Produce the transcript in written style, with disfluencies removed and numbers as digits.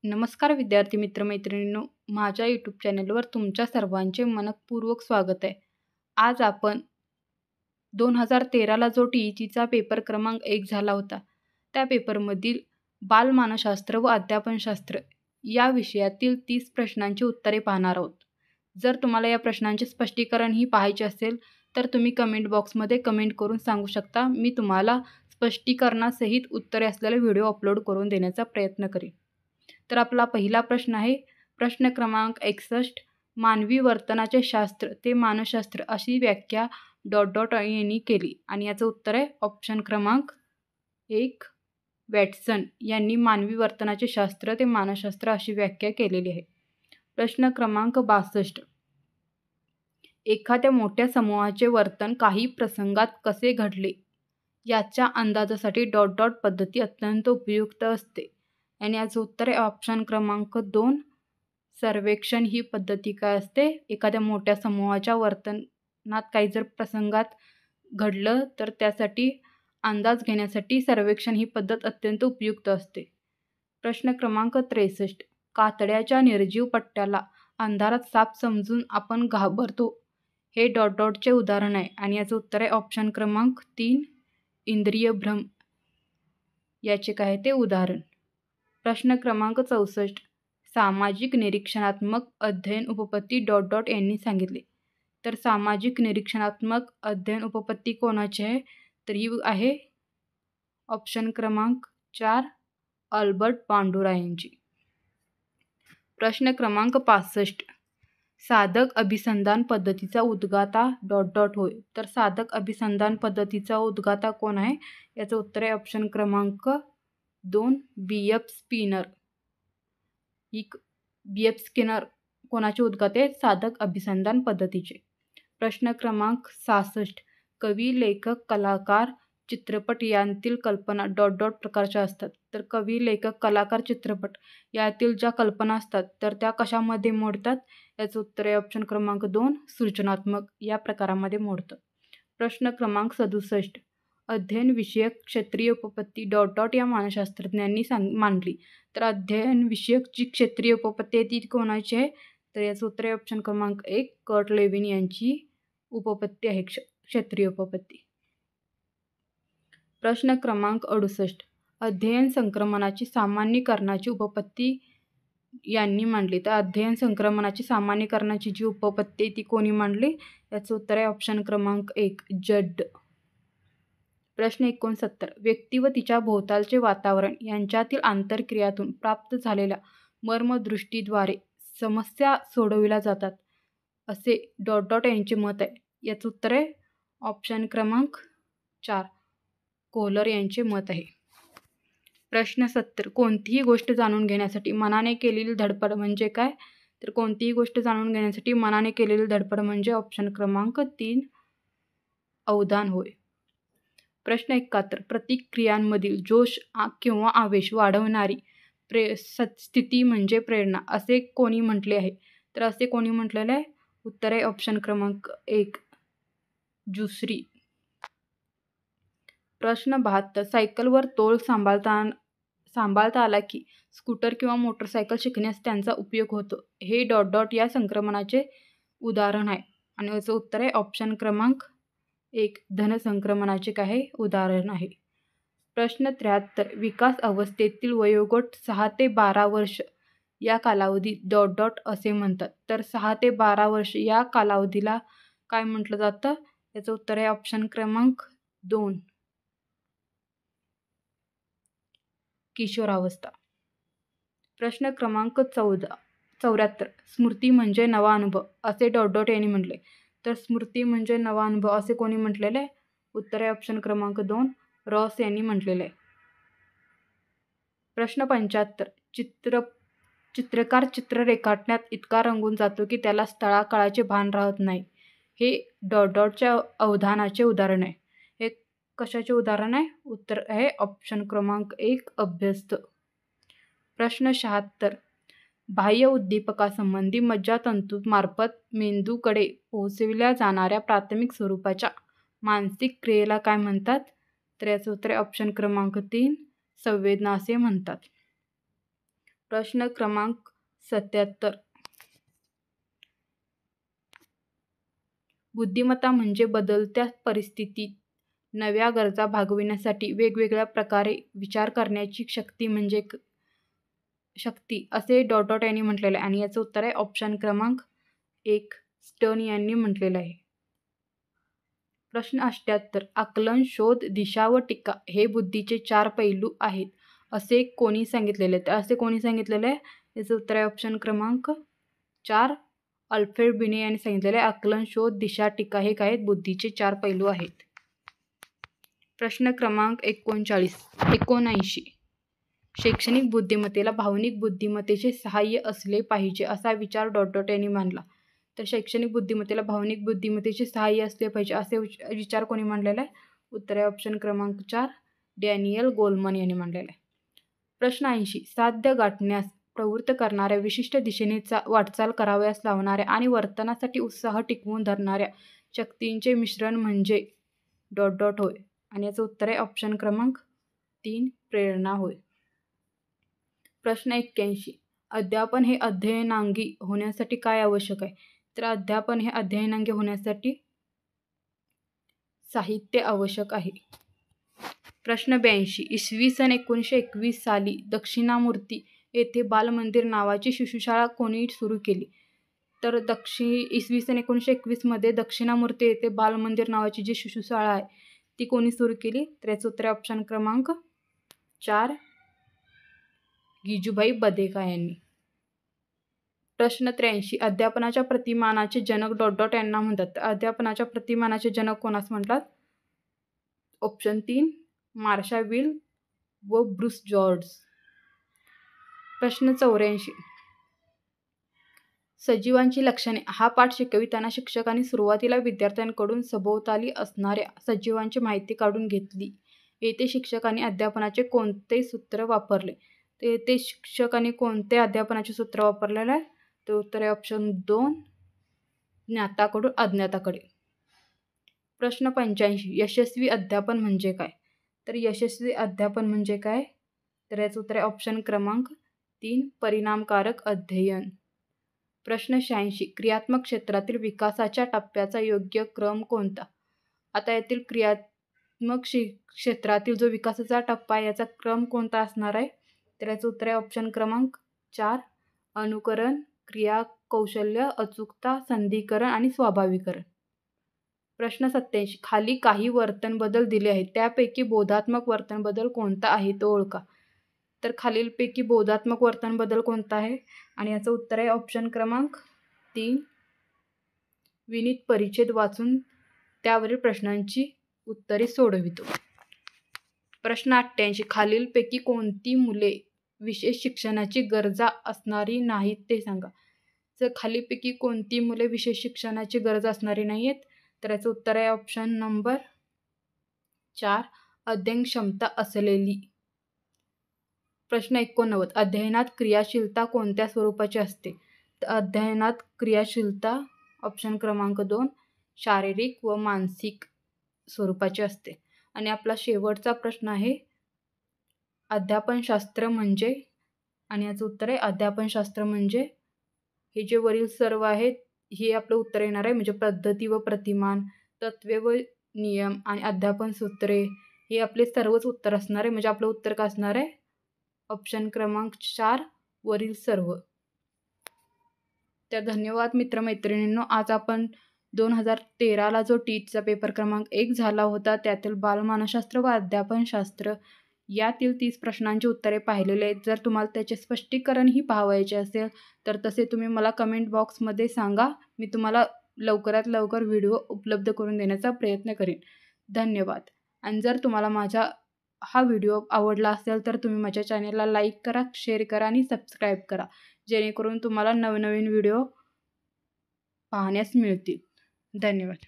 नमस्कार विद्यार्थी मित्रमैत्रिणींनो, माझ्या यूट्यूब चॅनलवर तुमच्या सर्वांचे मनःपूर्वक स्वागत आहे. आज आपण 2013ला जो टीईटीचा पेपर क्रमांक 1 झाला होता, त्या पेपरमधील बालमानसशास्त्र व अध्यापनशास्त्र या विषयातील 30 प्रश्नांची उत्तरे पाहणार आहोत. जर तुम्हाला या प्रश्नांचे स्पष्टीकरणही पाहायचे असेल तर तुम्ही कमेंट बॉक्समध्ये कमेंट करून सांगू शकता. मी तुम्हाला स्पष्टीकरणासहित उत्तरे असलेला व्हिडिओ अपलोड करून देण्याचा प्रयत्न करेन. तर आपला पहिला प्रश्न आहे प्रश्न क्रमांक 61. मानवी वर्तनाचे शास्त्र ते मानसशास्त्र अशी व्याख्या ... यांनी केली आणि याचं उत्तर आहे ऑप्शन क्रमांक 1 वॅटसन यांनी मानवी वर्तनाचे शास्त्र ते मानसशास्त्र अशी व्याख्या केलेली आहे. प्रश्न क्रमांक 62. एखाद्या मोठ्या समूहाचे वर्तन काही प्रसंगात कसे घडले याच्या अंदाजासाठी ... पद्धती अत्यंत उपयुक्त असते आणि याचं उत्तर आहे ऑप्शन क्रमांक 2 सर्वेक्षण. ही पद्धती काय असते? एखाद्या मोठ्या समूहाच्या वर्तनात काही जर प्रसंगात घडलं तर त्यासाठी अंदाज घेण्यासाठी सर्वेक्षण ही पद्धत अत्यंत उपयुक्त असते. प्रश्न क्रमांक 63. कातड्याच्या निर्जीव पट्ट्याला अंधारात साप समजून आपण घाबरतो हे ... चे उदाहरण आहे आणि याचं उत्तर आहे ऑप्शन क्रमांक 3 इंद्रिय भ्रम याचे काय ते उदाहरण. प्रश्न क्रमांक 64. सामाजिक निरीक्षणात्मक अध्ययन उपपत्ती ... यांनी सांगितले. तर सामाजिक निरीक्षणात्मक अध्ययन उपपत्ती कोणाची आहे? तर ही आहे ऑप्शन क्रमांक 4 अल्बर्ट बांडुरा यांची. प्रश्न क्रमांक 65. साधक अभिसंधान पद्धतीचा उद्गाता ... होय. तर साधक अभिसंधान पद्धतीचा उद्गाता कोण आहे? याचं उत्तर आहे ऑप्शन क्रमांक 2 B.F. स्किनर. B.F. स्किनर कोणाचे उद्गाते आहेत? साधक अभिसंधान पद्धतीचे. प्रश्न क्रमांक 66. कवी, लेखक, कलाकार, चित्रपट यांतील कल्पना ... प्रकारच्या असतात. तर कवी, लेखक, कलाकार, चित्रपट यातील ज्या कल्पना असतात तर त्या कशामध्ये मोडतात? याचं उत्तर आहे ऑप्शन क्रमांक 2 सृजनात्मक या प्रकारामध्ये मोडतं. प्रश्न क्रमांक 67. अध्ययन विषयक क्षेत्रीय उपपत्ती ... या मानसशास्त्रज्ञांनी मांडली. तर अध्ययन विषयक जी क्षेत्रीय उपपत्ती आहे ती कोणाची आहे? तर याचं उत्तर आहे ऑप्शन क्रमांक 1 कर्ट लेव्हिन यांची उपपत्ती आहे क्षेत्रीय उपपत्ती. प्रश्न क्रमांक 68. अध्ययन संक्रमणाची सामान्यीकरणाची उपपत्ती यांनी मांडली. तर अध्ययन संक्रमणाची सामान्यीकरणाची जी उपपत्ती ती कोणी मांडली? याचं उत्तर आहे ऑप्शन क्रमांक 1 जड. प्रश्न 69. व्यक्ती व तिच्या भोवतालचे वातावरण यांच्यातील आंतरक्रियातून प्राप्त झालेल्या मर्मदृष्टीद्वारे समस्या सोडविल्या जातात असे ... यांचे मत आहे. याचं उत्तर आहे ऑप्शन क्रमांक 4 कोहलर यांचे मत आहे. प्रश्न 70. कोणतीही गोष्ट जाणून घेण्यासाठी मनाने केलेली धडपड म्हणजे काय? तर कोणतीही गोष्ट जाणून घेण्यासाठी मनाने केलेली धडपड म्हणजे ऑप्शन क्रमांक 3 अवधान होय. प्रश्न 71. प्रतिक्रियांमधील जोश किंवा आवेश वाढवणारी स्थिती म्हणजे प्रेरणा असे कोणी म्हटले आहे? तर असे कोणी म्हटलेलं आहे? उत्तर आहे ऑप्शन क्रमांक 1 जुस्री. प्रश्न 72. सायकलवर तोल सांभाळता आला की स्कूटर किंवा मोटरसायकल शिकण्यास त्यांचा उपयोग होतो हे ... या संक्रमणाचे उदाहरण आहे आणि याचं उत्तर आहे ऑप्शन क्रमांक 1 धन संक्रमणाचे काय उदाहरण आहे. प्रश्न 73. विकास अवस्थेतील वयोगट 6 ते 12 वर्ष या कालावधी ... असे म्हणतात. तर 6 ते 12 वर्ष या कालावधीला काय म्हटलं जातं? याचं उत्तर आहे ऑप्शन क्रमांक 2 किशोरावस्था. प्रश्न क्रमांक 74. स्मृती म्हणजे नवा अनुभव असे ... यांनी म्हटले. तर स्मृती म्हणजे नवा अनुभव असे कोणी म्हटलेले आहे? उत्तर आहे ऑप्शन क्रमांक 2 रॉस यांनी म्हटलेले आहे. प्रश्न 75. चित्रकार चित्र रेखाटण्यात इतका रंगून जातो की त्याला स्थळाकाळाचे भान राहत नाही हे ... च्या अवधानाचे उदाहरण आहे. हे कशाचे उदाहरण आहे? उत्तर आहे ऑप्शन क्रमांक 1 अभ्यस्त. प्रश्न 76. बाह्य उद्दीपकासंबंधी मज्जातंतू मार्फत मेंदूकडे पोहोचविल्या जाणाऱ्या प्राथमिक स्वरूपाच्या मानसिक क्रियेला काय म्हणतात? तर याचं उत्तर आहे ऑप्शन क्रमांक 3 संवेदना असे म्हणतात. प्रश्न क्रमांक 77. बुद्धिमत्ता म्हणजे बदलत्या परिस्थितीत नव्या गरजा भागविण्यासाठी वेगवेगळ्या प्रकारे विचार करण्याची शक्ती म्हणजे शक्ती असे यांनी म्हटलेलं आहे आणि याचं उत्तर आहे ऑप्शन क्रमांक 1 स्टर्न यांनी म्हटलेलं आहे. प्रश्न 78. आकलन, शोध, दिशा व टीका हे बुद्धीचे 4 पैलू आहेत असे कोणी सांगितलेले आहे? तर असे कोणी सांगितलेले आहे? याचं उत्तर आहे ऑप्शन क्रमांक 4 अल्फ्रेड बिने यांनी सांगितलेले आहे. आकलन, शोध, दिशा, टीका हे काय आहेत? बुद्धीचे 4 पैलू आहेत. प्रश्न क्रमांक 79. शैक्षणिक बुद्धिमत्तेला भावनिक बुद्धिमत्तेचे सहाय्य असले पाहिजे असा विचार यांनी मांडला. तर शैक्षणिक बुद्धिमत्तेला भावनिक बुद्धिमत्तेचे सहाय्य असले पाहिजे असे विचार कोणी मांडलेला आहे? उत्तर आहे ऑप्शन क्रमांक 4 डॅनियल गोलमन यांनी मांडलेला आहे. प्रश्न 80. साध्य गाठण्यास प्रवृत्त करणाऱ्या, विशिष्ट दिशेने वाटचाल करावयास लावणाऱ्या आणि वर्तनासाठी उत्साह टिकवून धरणाऱ्या शक्तींचे मिश्रण म्हणजे होय आणि याचं उत्तर आहे ऑप्शन क्रमांक 3 प्रेरणा होय. प्रश्न 81. अध्यापन हे अध्ययनांगी होण्यासाठी काय आवश्यक आहे? तर अध्यापन हे अध्ययनांगी होण्यासाठी साहित्य आवश्यक आहे. प्रश्न 82. इसवी सन 1921 साली दक्षिणामूर्ती येथे बालमंदिर नावाची शिशुशाळा कोणी सुरू केली? तर इसवी सन 1921 मध्ये दक्षिणामूर्ती येथे बालमंदिर नावाची जी शिशुशाळा आहे ती कोणी सुरू केली? तर याचं उत्तर आहे ऑप्शन क्रमांक 4 गिजूभाई बधेका यांनी. प्रश्न 83. अध्यापनाच्या प्रतिमानाचे जनक यांना म्हणतात. तर अध्यापनाच्या प्रतिमानाचे जनक कोणास म्हणतात? ऑप्शन 3 मार्शा विल व ब्रूस जॉर्ज. प्रश्न 84. सजीवांची लक्षणे हा पाठ शिकविताना शिक्षकांनी सुरुवातीला विद्यार्थ्यांकडून सभोवताली असणाऱ्या सजीवांची माहिती काढून घेतली. येथे शिक्षकांनी अध्यापनाचे कोणते सूत्र वापरले? तर येथे शिक्षकांनी कोणते अध्यापनाचे सूत्र वापरलेले आहे? तर उत्तर आहे ऑप्शन 2 ज्ञाताकडून अज्ञाताकडे. प्रश्न 85. यशस्वी अध्यापन म्हणजे काय? तर यशस्वी अध्यापन म्हणजे काय? तर याचं उत्तर आहे ऑप्शन क्रमांक 3 परिणामकारक अध्ययन. प्रश्न 86. क्रियात्मक क्षेत्रातील विकासाच्या टप्प्याचा योग्य क्रम कोणता? आता यातील क्रियात्मक क्षेत्रातील जो विकासाचा टप्पा आहे याचा क्रम कोणता असणार आहे? तर याचं उत्तर आहे ऑप्शन क्रमांक 4 अनुकरण, क्रिया कौशल्य, अचूकता, संधिकरण आणि स्वाभाविकरण. प्रश्न 87. खाली काही वर्तन बदल दिले आहेत त्यापैकी बोधात्मक वर्तन बदल कोणता आहे तो ओळखा. तर खालीलपैकी बोधात्मक वर्तन बदल कोणता आहे? आणि याचं उत्तर आहे ऑप्शन क्रमांक 3 विनीत परिच्छेद वाचून त्यावरील प्रश्नांची उत्तरे सोडवितो. प्रश्न 88. खालीलपैकी कोणती मुले विशेष शिक्षणाची गरजा असणारी नाहीत ते सांगा. जर खालीलपैकी कोणती मुले विशेष शिक्षणाची गरज असणारी नाही आहेत? तर याचं उत्तर आहे ऑप्शन नंबर 4 अध्ययन क्षमता असलेली. प्रश्न 89. अध्ययनात क्रियाशीलता कोणत्या स्वरूपाची असते? तर अध्ययनात क्रियाशीलता ऑप्शन क्रमांक 2 शारीरिक व मानसिक स्वरूपाची असते. आणि आपला शेवटचा प्रश्न आहे अध्यापनशास्त्र म्हणजे, आणि याचं उत्तर आहे अध्यापनशास्त्र म्हणजे हे जे वरील सर्व आहेत हे आपलं उत्तर येणार आहे. म्हणजे पद्धती व प्रतिमान, तत्वे व नियम आणि अध्यापन सूत्रे हे आपले सर्वच उत्तर असणार आहे. म्हणजे आपलं उत्तर काय असणार आहे? ऑप्शन क्रमांक 4 वरील सर्व. तर धन्यवाद मित्रमैत्रिणींनो. आज आपण 2013ला जो टीटचा पेपर क्रमांक 1 झाला होता त्यातील बालमानसशास्त्र व अध्यापनशास्त्र यातील 30 प्रश्नांची उत्तरे पाहिलेले आहेत. जर तुम्हाला त्याचे स्पष्टीकरणही पाहायचे असेल तर तसे तुम्ही मला कमेंट बॉक्समध्ये सांगा. मी तुम्हाला लवकरात लवकर व्हिडिओ उपलब्ध करून देण्याचा प्रयत्न करीन. धन्यवाद. आणि जर तुम्हाला माझा हा व्हिडिओ आवडला असेल तर तुम्ही माझ्या चॅनेलला लाईक करा, शेअर करा आणि सबस्क्राईब करा, जेणेकरून तुम्हाला नवनवीन व्हिडिओ पाहण्यास मिळतील. धन्यवाद.